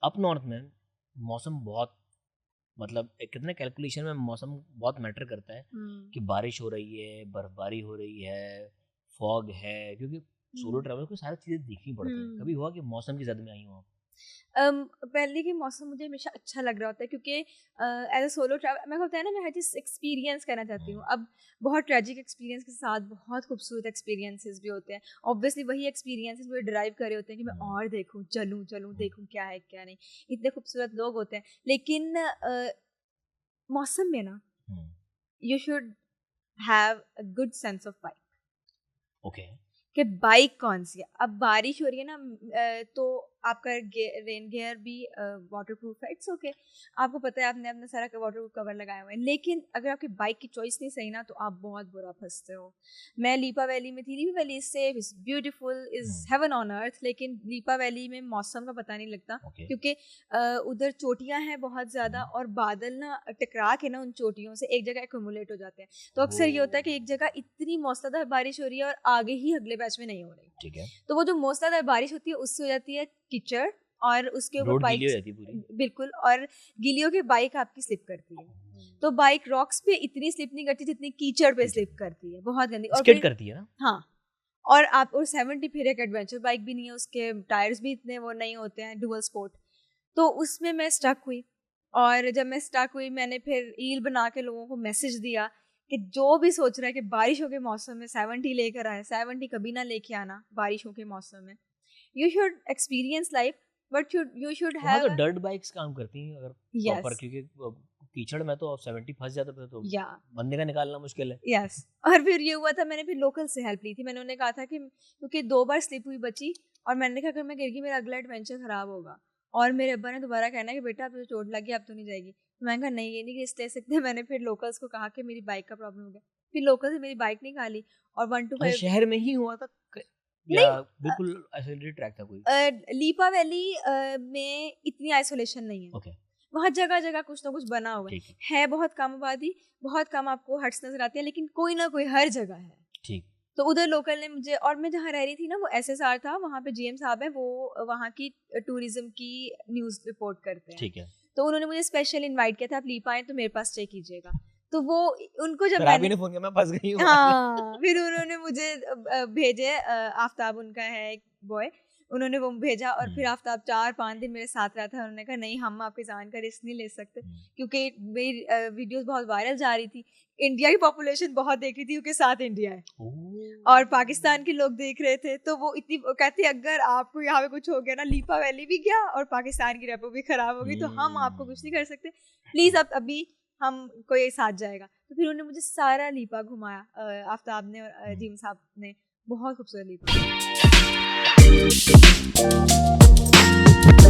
Up north में मौसम बहुत मतलब कितने कैलकुलेशन में मौसम बहुत मैटर करता है कि बारिश हो रही है, बर्फबारी हो रही है, फॉग है, क्योंकि सोलो ट्रैवल को सारी चीज़ें देखनी पड़ती हैं। कभी हुआ कि मौसम की जद में आई हो आप? पहले की मौसम मुझे हमेशा अच्छा लग रहा होता है क्योंकि एज अ सोलो ट्रैवल मैं होता है ना, मैं हर चीज़ एक्सपीरियंस करना चाहती हूँ। अब बहुत ट्रेजिक एक्सपीरियंस के साथ बहुत खूबसूरत एक्सपीरियंसेस भी होते हैं। ऑब्वियसली वही एक्सपीरियंसेस मुझे ड्राइव करे होते हैं कि मैं और देखूँ, चलूँ देखूँ क्या है क्या नहीं। इतने खूबसूरत लोग होते हैं, लेकिन मौसम में ना you should have a good sense of bike. Okay. कि बाइक कौन सी है। अब बारिश हो रही है ना, तो आपका रेन गियर भी वाटर प्रूफ है, इट्स ओके। आपको पता है आपने अपना सारा वाटर प्रूफ कवर लगाया हुआ है, लेकिन अगर आपकी बाइक की चॉइस नहीं सही ना तो आप बहुत बुरा फंसते हो। मैं लीपा वैली में थी। Leepa valley is safe, is beautiful, is heaven on earth, लेकिन लीपा वैली में मौसम का पता नहीं लगता क्योंकि उधर चोटियां हैं बहुत ज़्यादा और बादल ना टकरा के ना उन चोटियों से एक जगह एक्यूमुलेट हो जाते हैं। तो अक्सर ये होता है कि एक जगह इतनी मौसलाधार बारिश हो रही है और आगे ही अगले बैच में नहीं हो रही। ठीक है। तो वो जो मौसलाधार बारिश होती है उससे हो जाती है कीचड़ और उसके ऊपर बाइक गीली हो जाती है पूरी। बिल्कुल, और गीली होकर बाइक आपकी स्लिप करती है। तो बाइक रॉक्स पे इतनी स्लिप नहीं करती जितनी कीचड़ पे स्लिप करती है, बहुत गंदी। और स्किड करती है ना? हाँ। और आप और 70 फिर एक एडवेंचर बाइक भी नहीं है, उसके टायर्स भी इतने वो नहीं होते हैं, डुअल स्पोर्ट। तो उसमें मैं स्टक हुई, और जब मैं स्टक हुई मैंने फिर रील बना के लोगों को मैसेज दिया कि जो भी सोच रहा है कि बारिशों के मौसम में 70 लेकर आए, 70 कभी ना लेके आना बारिशों के मौसम में। You should experience life but you should have. तो डर्ट बाइक्स काम करती हैं अगर प्रॉपर, क्योंकि कीचड़ में तो 70 फंस जाता था तो बंदे का निकालना मुश्किल है। यस। और फिर ये हुआ था, मैंने फिर लोकल से हेल्प ली थी। मैंने उन्हें कहा था कि क्योंकि 2 बार स्लिप हुई बची, और मैंने कहा अगर मैं गिर गई मेरा अगला एडवेंचर खराब होगा। और मेरे अब्बा ने दोबारा कहना कि बेटा अब तो चोट लगी, अब तो नहीं जाएगी। तो मैंने कहा नहीं, ये नहीं रिस्क ले सकते। मैंने फिर लोकल्स को कहा कि मेरी बाइक का प्रॉब्लम हो गया। फिर लोकल से मेरी बाइक निकाली और 1 to 5 शहर में ही हुआ था या बिल्कुल आइसोलेटेड ट्रैक था कोई? लीपा वैली में इतनी आइसोलेशन नहीं है। ओके। वहाँ जगह जगह कुछ ना कुछ बना हुआ है। बहुत कम आबादी, बहुत कम आपको हट्स नजर आती है, लेकिन कोई ना कोई हर जगह है। ठीक। तो उधर लोकल ने मुझे, और मैं जहाँ रह रही थी ना वो SSR था, वहाँ पे GM साहब है, वो वहाँ की टूरिज्म की न्यूज़ रिपोर्ट करते हैं। ठीक है। तो उन्होंने मुझे स्पेशल इनवाइट किया था, आप लीपा आए तो मेरे पास स्टे कीजिएगा। तो वो उनको जब मैंने फोन किया मैं फंस गई हूँ। हाँ, फिर उन्होंने मुझे भेजे, आफ्ताब उनका है एक बॉय, उन्होंने वो भेजा। और फिर आफ्ताब 4-5 दिन मेरे साथ रहा था। उन्होंने कहा नहीं, हम आपकी जान का रिस्क नहीं ले सकते, क्योंकि मेरी वीडियोस बहुत वायरल जा रही थी। इंडिया की पॉपुलेशन बहुत देख रही थी क्योंकि साथ इंडिया है, और पाकिस्तान के लोग देख रहे थे। तो वो इतनी कहते अगर आपको यहाँ पे कुछ हो गया ना, लीपा वैली भी गया और पाकिस्तान की रेपो भी खराब होगी, तो हम आपको कुछ नहीं कर सकते, प्लीज अब अभी हम कोई साथ जाएगा। तो फिर उन्होंने मुझे सारा लीपा घुमाया, आफ्ताब ने और जीम साहब ने। बहुत खूबसूरत लीपा।